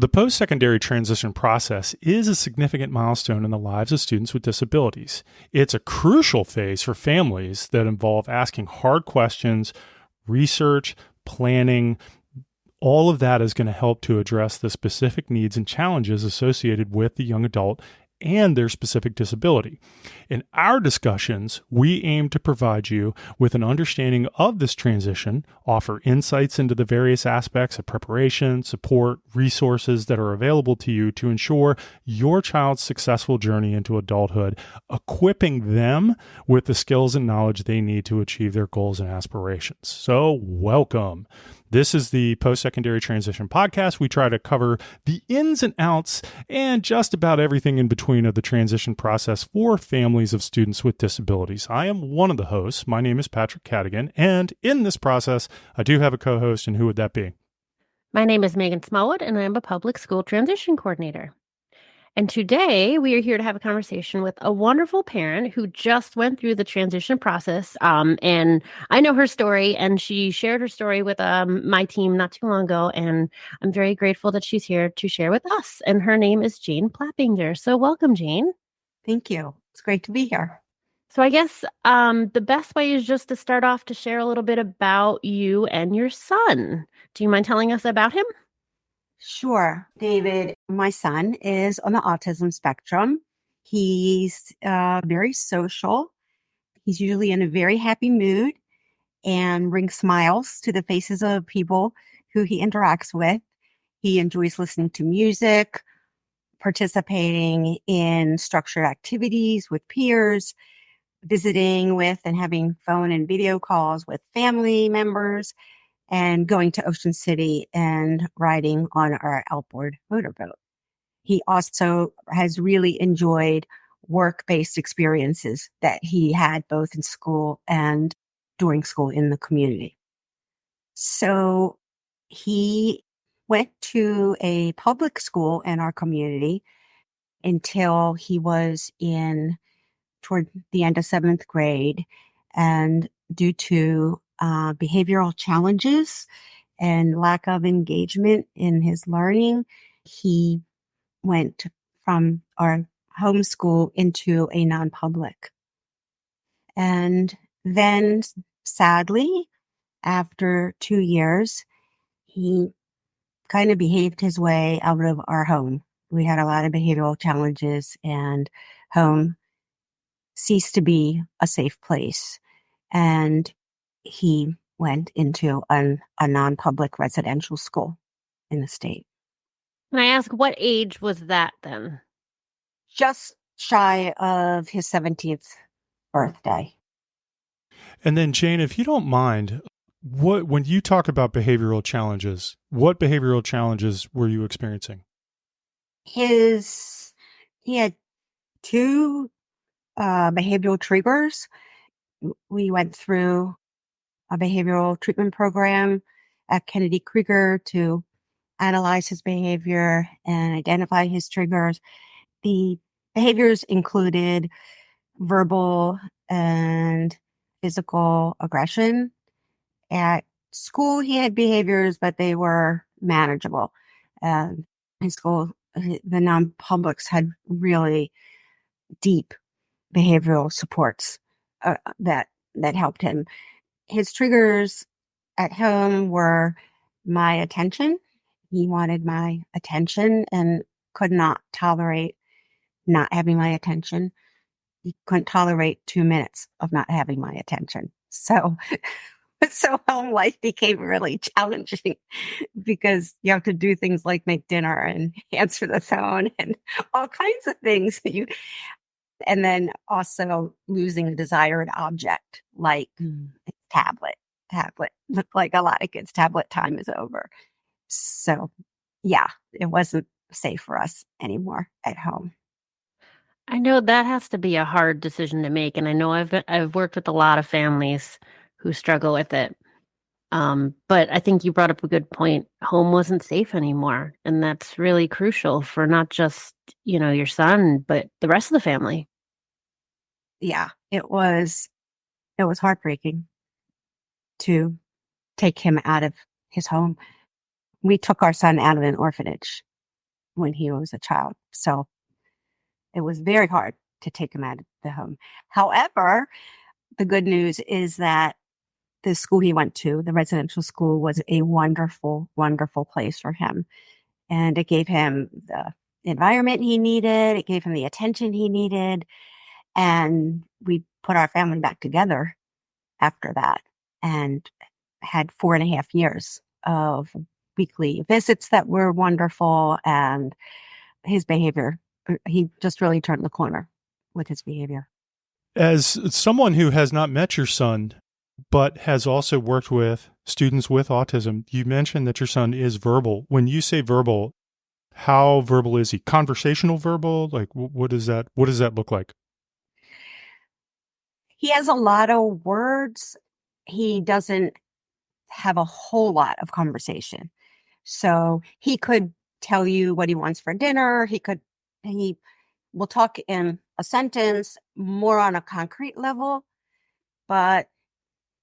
The post-secondary transition process is a significant milestone in the lives of students with disabilities. It's a crucial phase for families that involve asking hard questions, research, planning. All of that is going to help to address the specific needs and challenges associated with the young adult and their specific disability. In our discussions, we aim to provide you with an understanding of this transition, offer insights into the various aspects of preparation, support, resources that are available to you to ensure your child's successful journey into adulthood, equipping them with the skills and knowledge they need to achieve their goals and aspirations. So, welcome. This is the Post-Secondary Transition Podcast. We try to cover the ins and outs and just about everything in between of the transition process for families of students with disabilities. I am one of the hosts. My name is Patrick Cadigan, and in this process, I do have a co-host, and who would that be? My name is Meghan Smallwood, and I'm a public school transition coordinator. And today we are here to have a conversation with a wonderful parent who just went through the transition process. And I know her story, and she shared her story with my team not too long ago. And I'm very grateful that she's here to share with us. And her name is Jane Plapinger. So welcome, Jane. Thank you. It's great to be here. So I guess the best way is just to start off to share a little bit about you and your son. Do you mind telling us about him? Sure. David, my son, is on the autism spectrum. He's very social. He's usually in a very happy mood and brings smiles to the faces of people who he interacts with. He enjoys listening to music, participating in structured activities with peers, visiting with and having phone and video calls with family members, and going to Ocean City and riding on our outboard motorboat. He also has really enjoyed work-based experiences that he had both in school and during school in the community. So he went to a public school in our community until he was toward the end of 7th grade. And due to behavioral challenges and lack of engagement in his learning, he went from our home school into a non-public. And then, sadly, after 2 years, he kind of behaved his way out of our home. We had a lot of behavioral challenges, and home ceased to be a safe place. And he went into a non-public residential school in the state. Can I ask, what age was that then? Just shy of his 17th birthday. And then, Jane, if you don't mind, when you talk about behavioral challenges, what behavioral challenges were you experiencing? He had 2 behavioral triggers. We went through a behavioral treatment program at Kennedy Krieger to analyze his behavior and identify his triggers. The behaviors included verbal and physical aggression. At school, he had behaviors, but they were manageable. In school, the non-publics had really deep behavioral supports that helped him. His triggers at home were my attention. He wanted my attention and could not tolerate not having my attention. He couldn't tolerate 2 minutes of not having my attention. So home life became really challenging because you have to do things like make dinner and answer the phone and all kinds of things. And then also losing a desired object like tablet. Looked like a lot of kids' tablet time is over. So yeah, it wasn't safe for us anymore at home. I know that has to be a hard decision to make, and I know I've worked with a lot of families who struggle with it. But I think you brought up a good point. Home wasn't safe anymore, and that's really crucial for not just, your son, but the rest of the family. Yeah, it was heartbreaking to take him out of his home. We took our son out of an orphanage when he was a child. So it was very hard to take him out of the home. However, the good news is that the school he went to, the residential school, was a wonderful, wonderful place for him. And it gave him the environment he needed. It gave him the attention he needed. And we put our family back together after that and had 4.5 years of weekly visits that were wonderful. And his behavior, he just really turned the corner with his behavior. As someone who has not met your son, but has also worked with students with autism, you mentioned that your son is verbal. When you say verbal, how verbal is he? Conversational verbal? Like, what does that look like? He has a lot of words. He doesn't have a whole lot of conversation. So he could tell you what he wants for dinner. He will talk in a sentence more on a concrete level, but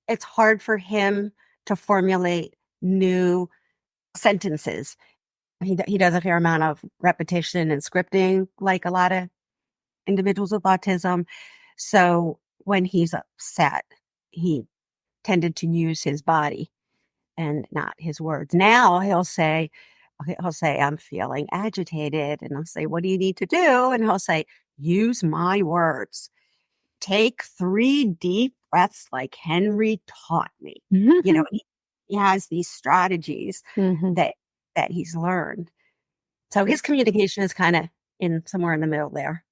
it's hard for him to formulate new sentences. He does a fair amount of repetition and scripting, like a lot of individuals with autism. So when he's upset, he tended to use his body and not his words. Now he'll say, I'm feeling agitated. And I'll say, what do you need to do? And he'll say, use my words. Take 3 deep breaths like Henry taught me. Mm-hmm. You know, he has these strategies Mm-hmm. that he's learned. So his communication is kind of somewhere in the middle there.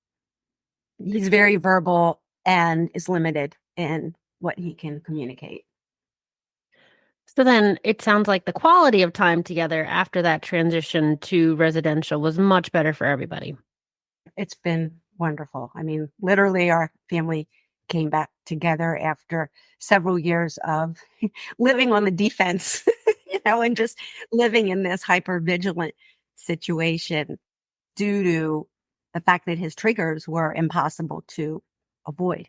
He's very verbal and is limited in what he can communicate. So then it sounds like the quality of time together after that transition to residential was much better for everybody. It's been wonderful. I mean, literally our family came back together after several years of living on the defense, and just living in this hypervigilant situation due to the fact that his triggers were impossible to avoid.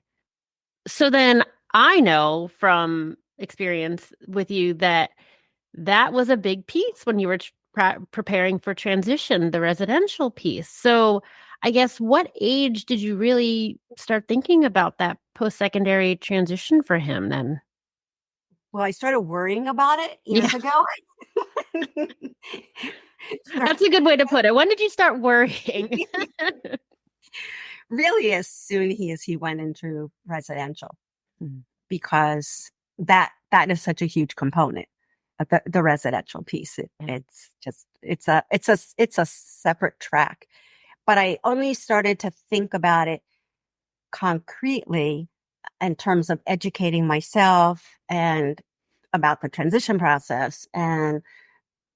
So then I know from experience with you that was a big piece when you were preparing for transition, the residential piece. So I guess what age did you really start thinking about that post-secondary transition for him then? Well, I started worrying about it years ago. That's a good way to put it. When did you start worrying? Really, as soon as he went into residential, because that is such a huge component of the residential piece. It's a separate track. But I only started to think about it concretely in terms of educating myself and about the transition process and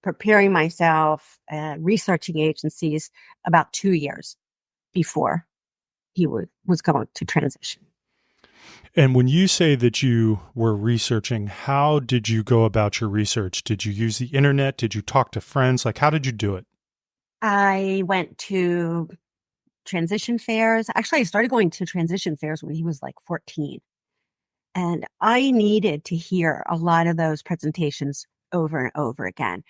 preparing myself and researching agencies about 2 years before he was going to transition. And when you say that you were researching, how did you go about your research? Did you use the internet? Did you talk to friends? Like, how did you do it? I went to transition fairs. Actually, I started going to transition fairs when he was like 14. And I needed to hear a lot of those presentations over and over again.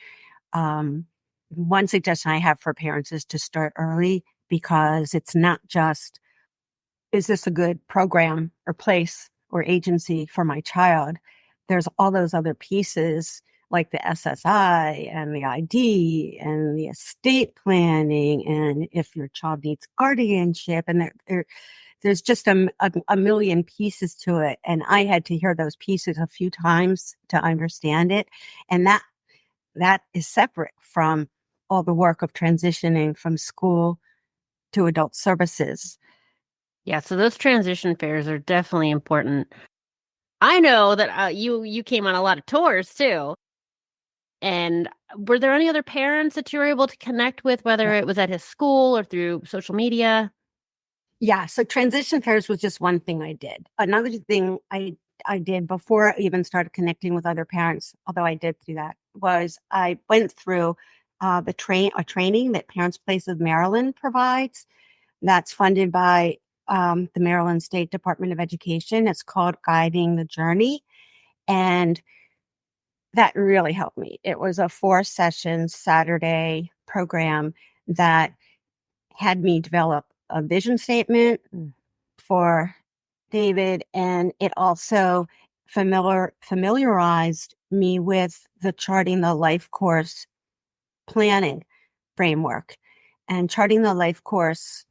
One suggestion I have for parents is to start early, because it's not just, is this a good program or place or agency for my child? There's all those other pieces like the SSI and the ID and the estate planning, and if your child needs guardianship, and there's just a million pieces to it. And I had to hear those pieces a few times to understand it. And that is separate from all the work of transitioning from school to adult services. Yeah, so those transition fairs are definitely important. I know that you came on a lot of tours too. And were there any other parents that you were able to connect with, whether it was at his school or through social media? Yeah, so transition fairs was just one thing I did. Another thing I did before I even started connecting with other parents, although I did do that, was I went through a training that Parents Place of Maryland provides. That's funded by the Maryland State Department of Education. It's called Guiding the Journey. And that really helped me. It was a 4-session Saturday program that had me develop a vision statement for David, and it also familiarized me with the Charting the Life course planning framework. And Charting the Life course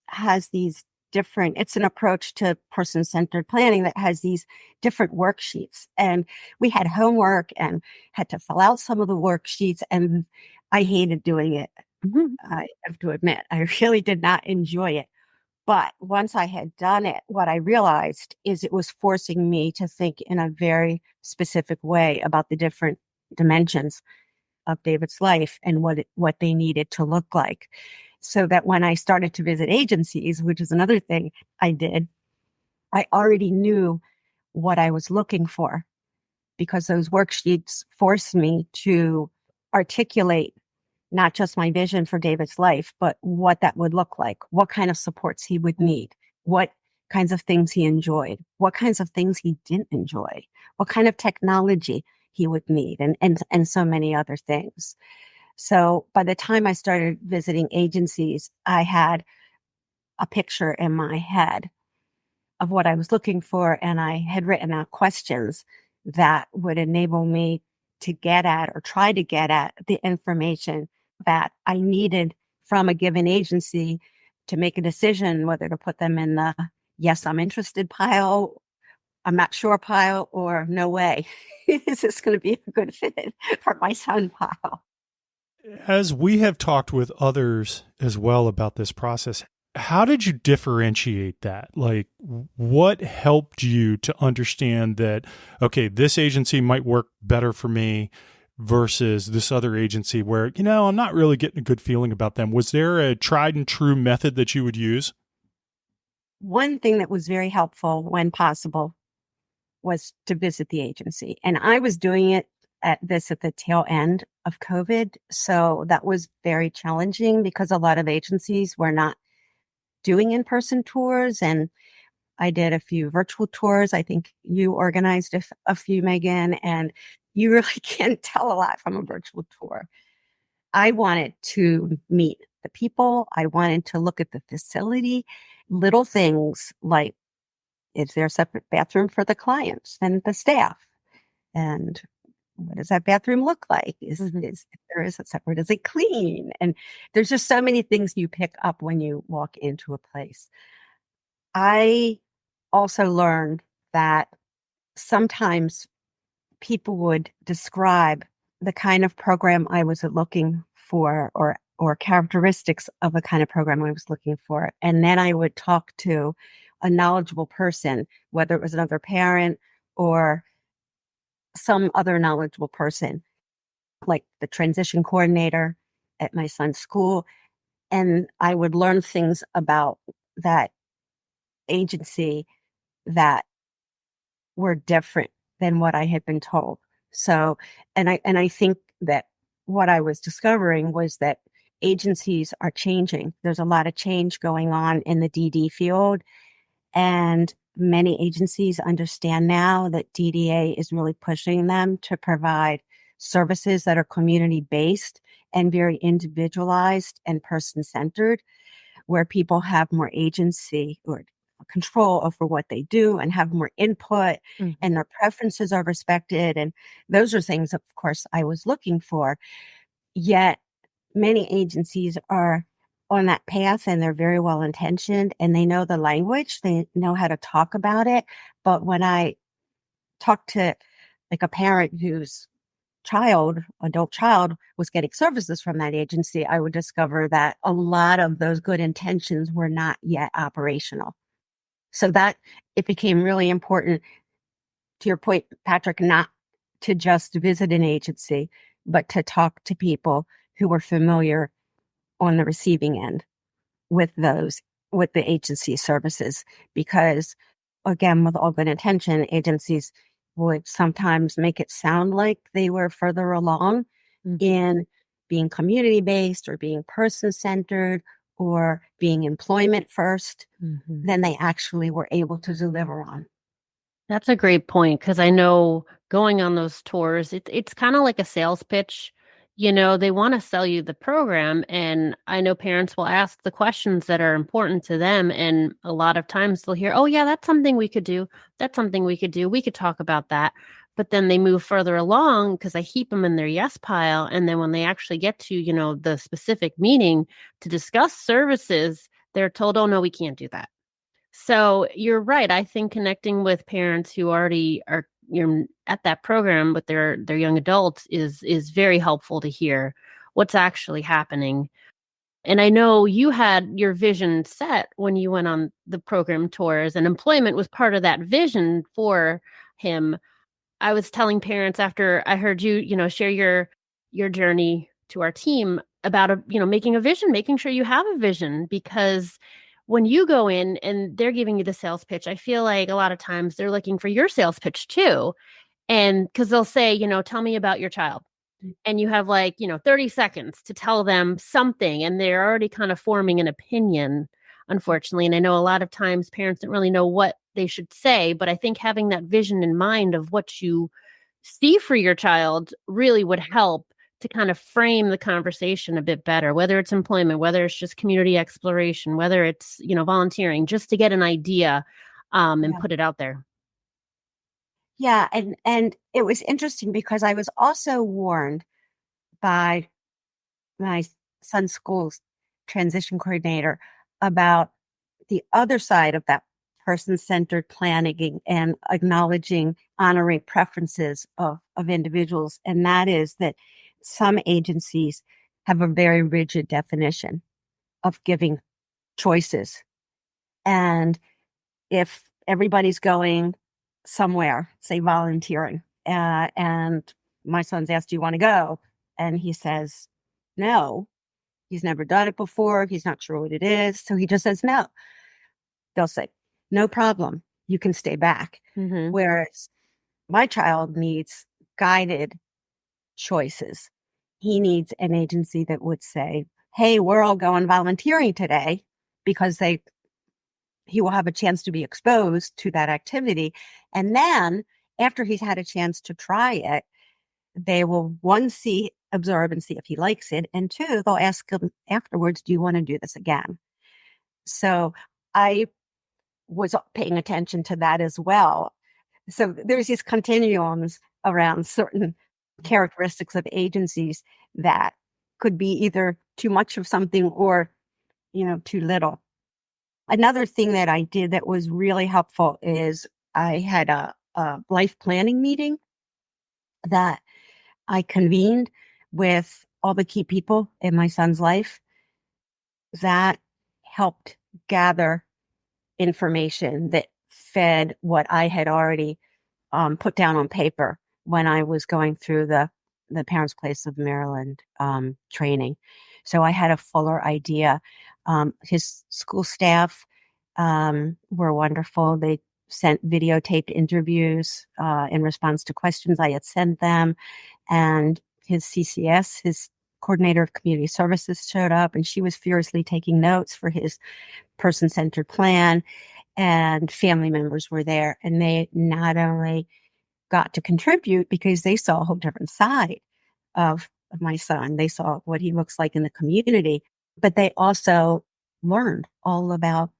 has these different, it's an approach to person-centered planning that has these different worksheets. And we had homework and had to fill out some of the worksheets, and I hated doing it. I have to admit, I really did not enjoy it. But once I had done it, what I realized is it was forcing me to think in a very specific way about the different dimensions of David's life and what they needed to look like. So that when I started to visit agencies, which is another thing I did, I already knew what I was looking for, because those worksheets forced me to articulate not just my vision for David's life, but what that would look like, what kind of supports he would need, what kinds of things he enjoyed, what kinds of things he didn't enjoy, what kind of technology he would need, and so many other things. So by the time I started visiting agencies, I had a picture in my head of what I was looking for, and I had written out questions that would enable me to get at or try to get at the information that I needed from a given agency to make a decision whether to put them in the yes, I'm interested pile, I'm not sure pile, or no way, is this going to be a good fit for my son pile. As we have talked with others as well about this process, how did you differentiate that? Like, what helped you to understand that, okay, this agency might work better for me versus this other agency where, I'm not really getting a good feeling about them? Was there a tried and true method that you would use? One thing that was very helpful when possible was to visit the agency. And I was doing it at the tail end of COVID. So that was very challenging because a lot of agencies were not doing in-person tours, and I did a few virtual tours. I think you organized a few, Meghan, and you really can't tell a lot from a virtual tour. I wanted to meet the people. I wanted to look at the facility, little things like, is there a separate bathroom for the clients and the staff? And what does that bathroom look like? If there is a separate, is it clean? And there's just so many things you pick up when you walk into a place. I also learned that sometimes people would describe the kind of program I was looking for, or characteristics of a kind of program I was looking for. And then I would talk to a knowledgeable person, whether it was another parent or some other knowledgeable person, like the transition coordinator at my son's school. And I would learn things about that agency that were different than what I had been told. So, and I think that what I was discovering was that agencies are changing. There's a lot of change going on in the DD field, and many agencies understand now that DDA is really pushing them to provide services that are community-based and very individualized and person-centered, where people have more agency or control over what they do and have more input, and their preferences are respected. And those are things, of course, I was looking for. Yet many agencies are on that path, and they're very well intentioned, and they know the language, they know how to talk about it. But when I talk to like a parent whose adult child was getting services from that agency, I would discover that a lot of those good intentions were not yet operational. So that it became really important, to your point, Patrick, not to just visit an agency, but to talk to people who were familiar on the receiving end with the agency services. Because again, with all good intention, agencies would sometimes make it sound like they were further along in being community-based or being person-centered or being employment first than they actually were able to deliver on. That's a great point, because I know going on those tours, it's kind of like a sales pitch. they want to sell you the program. And I know parents will ask the questions that are important to them. And a lot of times they'll hear, oh, yeah, that's something we could do. That's something we could do. We could talk about that. But then they move further along because I keep them in their yes pile. And then when they actually get to, the specific meeting to discuss services, they're told, oh, no, we can't do that. So you're right. I think connecting with parents who already are at that program with their young adults is very helpful to hear what's actually happening. And I know you had your vision set when you went on the program tours, and employment was part of that vision for him. I was telling parents after I heard you, share your journey to our team about making a vision, making sure you have a vision, because when you go in and they're giving you the sales pitch, I feel like a lot of times they're looking for your sales pitch too. And because they'll say, tell me about your child. And you have 30 seconds to tell them something, and they're already kind of forming an opinion, unfortunately. And I know a lot of times parents don't really know what they should say, but I think having that vision in mind of what you see for your child really would help to kind of frame the conversation a bit better, whether it's employment, whether it's just community exploration, whether it's, volunteering, just to get an idea and put it out there. Yeah, and it was interesting because I was also warned by my son's school's transition coordinator about the other side of that person-centered planning and acknowledging, honoring preferences of individuals. And that is that some agencies have a very rigid definition of giving choices. And if everybody's going somewhere, say volunteering, and my son's asked, do you want to go? And he says, no, he's never done it before. He's not sure what it is. So he just says no. They'll say, no problem. You can stay back. Mm-hmm. Whereas my child needs guided choices. He needs an agency that would say, hey, we're all going volunteering today, because he will have a chance to be exposed to that activity. And then after he's had a chance to try it, they will, one, observe and see if he likes it. And two, they'll ask him afterwards, do you want to do this again? So I was paying attention to that as well. So there's these continuums around certain characteristics of agencies that could be either too much of something or, too little. Another thing that I did that was really helpful is I had a life planning meeting that I convened with all the key people in my son's life. That helped gather information that fed what I had already put down on paper when I was going through the Parents Place of Maryland training. So I had a fuller idea. His school staff were wonderful. They sent videotaped interviews in response to questions I had sent them. And his CCS, his coordinator of community services, showed up, and she was furiously taking notes for his person-centered plan. And family members were there, and they not only got to contribute because they saw a whole different side of my son. They saw what he looks like in the community, but they also learned all about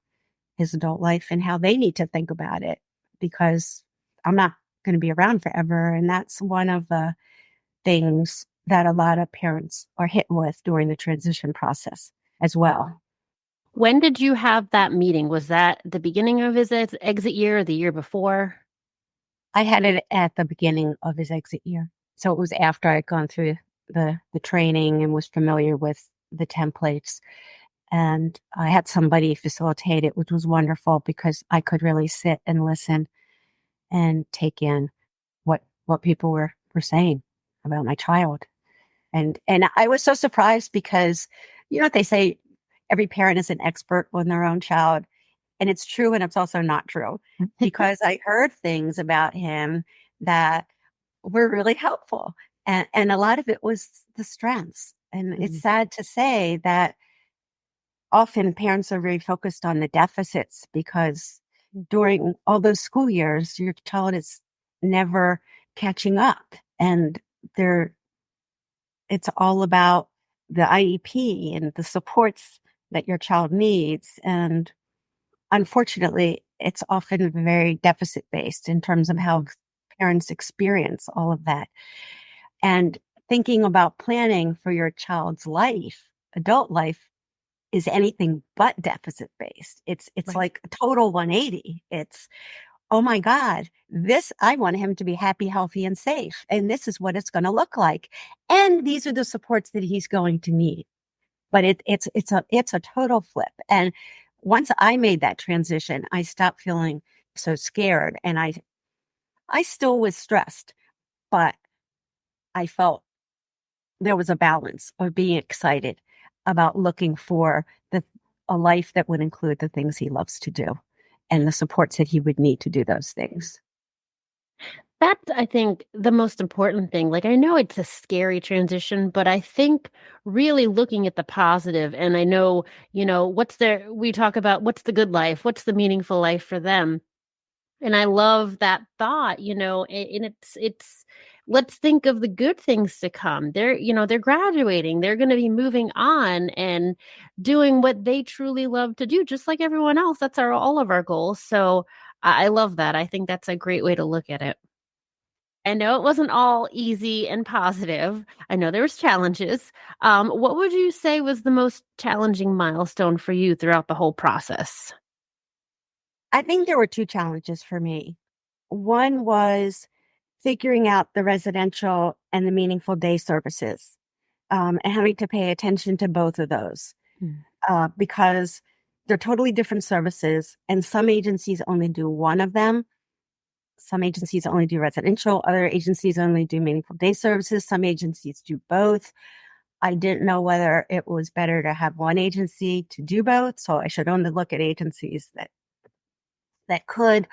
his adult life and how they need to think about it, because I'm not going to be around forever. And that's one of the things that a lot of parents are hit with during the transition process as well. When did you have that meeting? Was that the beginning of his exit year or the year before? I had it at the beginning of his exit year. So it was after I'd gone through the training and was familiar with the templates. And I had somebody facilitate it, which was wonderful because I could really sit and listen and take in what people were saying about my child. And I was so surprised because, what they say, every parent is an expert on their own child. And it's true, and it's also not true, because I heard things about him that were really helpful. And a lot of it was the strengths. And it's sad to say that often parents are very focused on the deficits, because during all those school years, your child is never catching up, and they're it's all about the IEP and the supports that your child needs. And unfortunately, it's often very deficit based in terms of how parents experience all of that. And thinking about planning for your child's life, adult life, is anything but deficit based. It's Right. like a total 180. It's, oh my God, this, I want him to be happy, healthy, and safe. And this is what it's going to look like. And these are the supports that he's going to need. But it's a total flip. And once I made that transition, I stopped feeling so scared. And I still was stressed, but I felt there was a balance of being excited about looking for a life that would include the things he loves to do and the supports that he would need to do those things. That's, I think, the most important thing. Like, I know it's a scary transition, but I think really looking at the positive, and I know, we talk about what's the good life, what's the meaningful life for them. And I love that thought, and let's think of the good things to come. They're graduating, they're going to be moving on and doing what they truly love to do, just like everyone else. That's all of our goals. So I love that. I think that's a great way to look at it. I know it wasn't all easy and positive. I know there was challenges. What would you say was the most challenging milestone for you throughout the whole process? I think there were two challenges for me. One was figuring out the residential and the meaningful day services, and having to pay attention to both of those, because they're totally different services, and some agencies only do one of them. Some agencies only do residential, other agencies only do meaningful day services, some agencies do both. I didn't know whether it was better to have one agency to do both, so I should only look at agencies that could,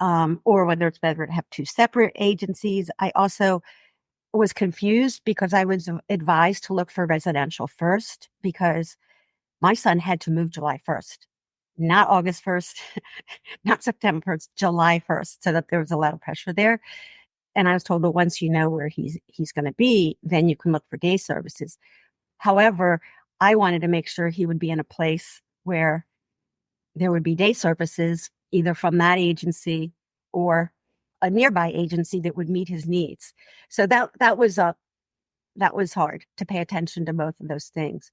or whether it's better to have two separate agencies. I also was confused because I was advised to look for residential first because my son had to move July 1st, not August 1st, not September 1st, July 1st, so that there was a lot of pressure there. And I was told that once you know where he's going to be, then you can look for day services. However, I wanted to make sure he would be in a place where there would be day services, either from that agency or a nearby agency that would meet his needs. So that was hard to pay attention to both of those things.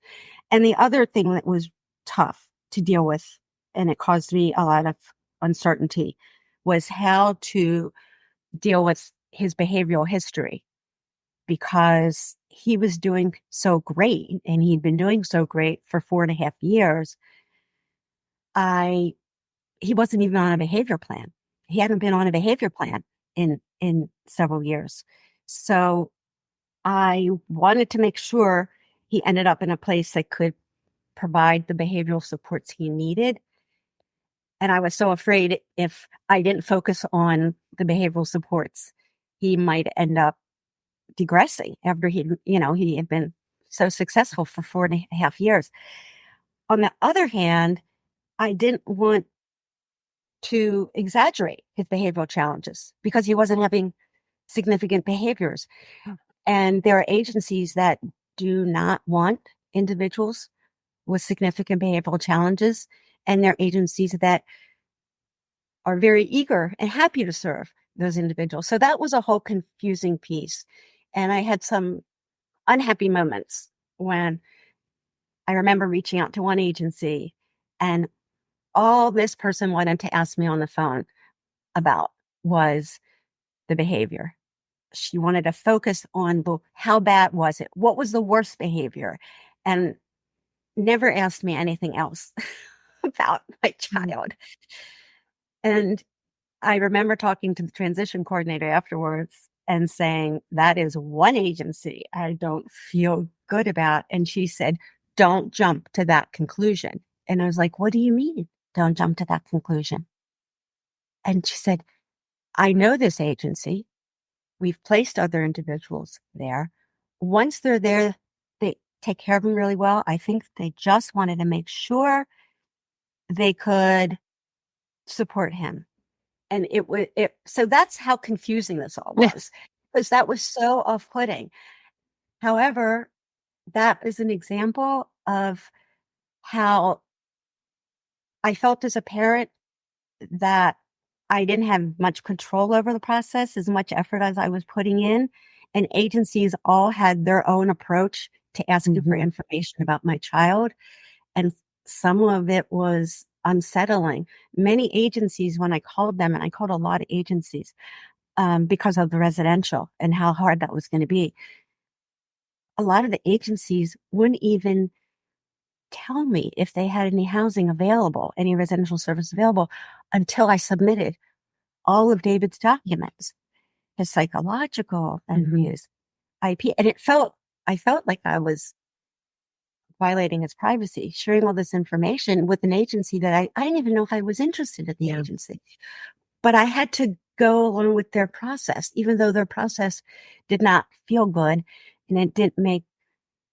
And the other thing that was tough to deal with, and it caused me a lot of uncertainty, was how to deal with his behavioral history, because he was doing so great and he'd been doing so great for 4.5 years. He wasn't even on a behavior plan. He hadn't been on a behavior plan in several years. So I wanted to make sure he ended up in a place that could provide the behavioral supports he needed. And I was so afraid if I didn't focus on the behavioral supports, he might end up degressing after he had been so successful for 4.5 years. On the other hand, I didn't want to exaggerate his behavioral challenges because he wasn't having significant behaviors. And there are agencies that do not want individuals with significant behavioral challenges. And there are agencies that are very eager and happy to serve those individuals. So that was a whole confusing piece. And I had some unhappy moments when I remember reaching out to one agency and all this person wanted to ask me on the phone about was the behavior. She wanted to focus on how bad was it? What was the worst behavior? And never asked me anything else about my child. And I remember talking to the transition coordinator afterwards and saying, that is one agency I don't feel good about. And she said, don't jump to that conclusion. And I was like, what do you mean? Don't jump to that conclusion. And she said, I know this agency. We've placed other individuals there. Once they're there, they take care of them really well. I think they just wanted to make sure they could support him. And so that's how confusing this all was, because that was so off-putting. However, that is an example of how I felt as a parent that I didn't have much control over the process, as much effort as I was putting in. And agencies all had their own approach to asking for information about my child. And some of it was unsettling. Many agencies, when I called them, and I called a lot of agencies because of the residential and how hard that was going to be, a lot of the agencies wouldn't even tell me if they had any housing available, any residential service available, until I submitted all of David's documents, his psychological and his IP. And I felt like I was violating his privacy, sharing all this information with an agency that I didn't even know if I was interested in the agency. But I had to go along with their process, even though their process did not feel good and it didn't make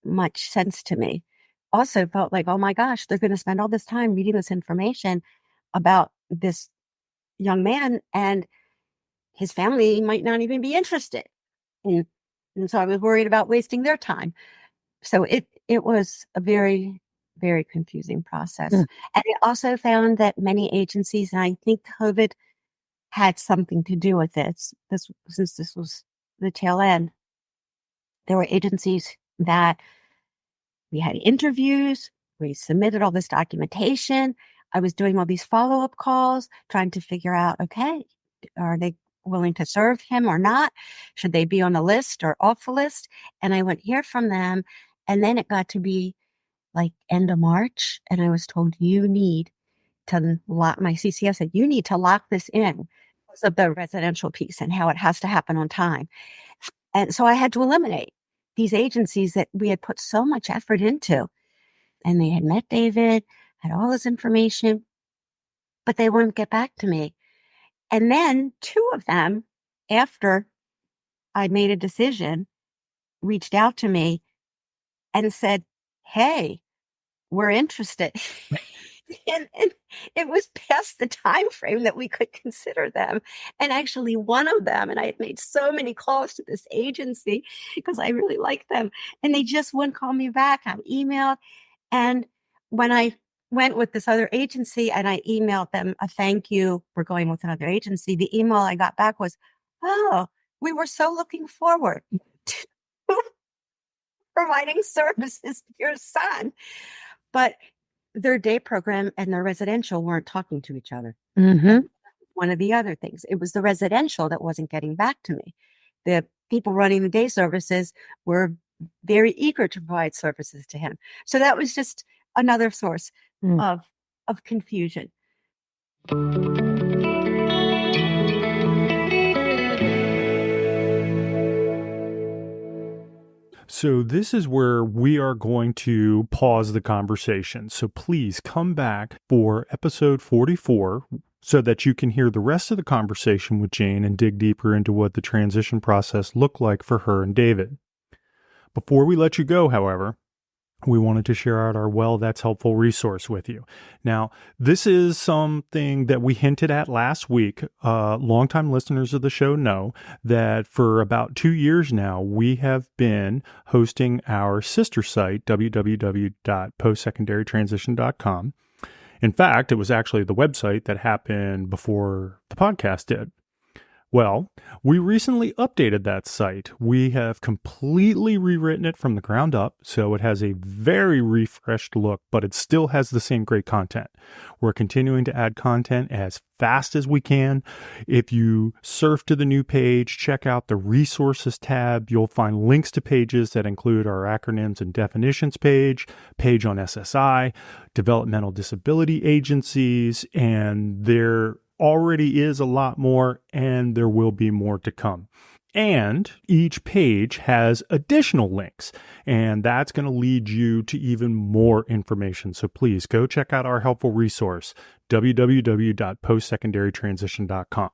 much sense to me. Also felt like, oh my gosh, they're going to spend all this time reading this information about this young man, and his family might not even be interested. And so I was worried about wasting their time. So it was a very, very confusing process. And I also found that many agencies, and I think COVID had something to do with this, since this was the tail end, there were agencies that we had interviews, we submitted all this documentation. I was doing all these follow-up calls, trying to figure out, okay, are they willing to serve him or not? Should they be on the list or off the list? And I wouldn't hear from them. And then it got to be like end of March, and I was told, you need to lock, my CCS said, you need to lock this in because of the residential piece and how it has to happen on time. And so I had to eliminate these agencies that we had put so much effort into. And they had met David, had all this information, but they wouldn't get back to me. And then two of them, after I made a decision, reached out to me and said, hey, we're interested. and it was past the time frame that we could consider them. And actually one of them, and I had made so many calls to this agency because I really liked them, and they just wouldn't call me back. I emailed. And when I went with this other agency and I emailed them a thank you, we're going with another agency, the email I got back was, oh, we were so looking forward to providing services to your son. But their day program and their residential weren't talking to each other. One of the other things, it was the residential that wasn't getting back to me. The people running the day services were very eager to provide services to him. So that was just another source of confusion. So this is where we are going to pause the conversation. So please come back for episode 44 so that you can hear the rest of the conversation with Jane and dig deeper into what the transition process looked like for her and David. Before we let you go, however, we wanted to share out our Well, That's Helpful resource with you. Now, this is something that we hinted at last week. Longtime listeners of the show know that for about 2 years now, we have been hosting our sister site, www.postsecondary-transition.com. In fact, it was actually the website that happened before the podcast did. Well, we recently updated that site. We have completely rewritten it from the ground up, so it has a very refreshed look, but it still has the same great content. We're continuing to add content as fast as we can. If you surf to the new page, check out the resources tab, you'll find links to pages that include our acronyms and definitions page on SSI, developmental disability agencies, and there already is a lot more, and there will be more to come. And each page has additional links, and that's going to lead you to even more information. So please go check out our helpful resource, www.postsecondary-transition.com.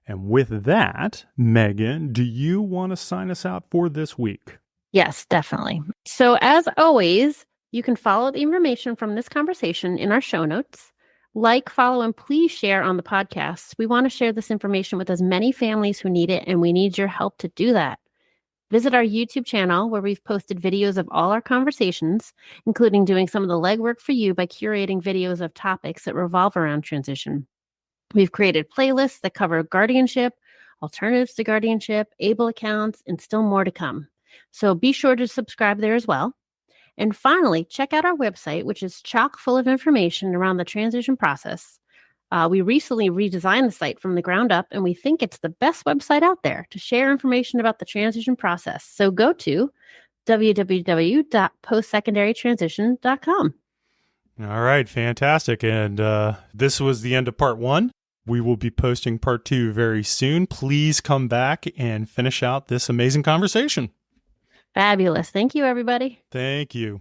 And with that, Megan, do you want to sign us out for this week? Yes, definitely. So as always, you can follow the information from this conversation in our show notes. Like, follow, and please share on the podcast. We want to share this information with as many families who need it, and we need your help to do that. Visit our YouTube channel where we've posted videos of all our conversations, including doing some of the legwork for you by curating videos of topics that revolve around transition. We've created playlists that cover guardianship, alternatives to guardianship, ABLE accounts, and still more to come. So be sure to subscribe there as well. And finally, check out our website, which is chock full of information around the transition process. We recently redesigned the site from the ground up, and we think it's the best website out there to share information about the transition process. So go to www.postsecondary-transition.com. All right, fantastic. And this was the end of part 1. We will be posting part 2 very soon. Please come back and finish out this amazing conversation. Fabulous. Thank you, everybody. Thank you.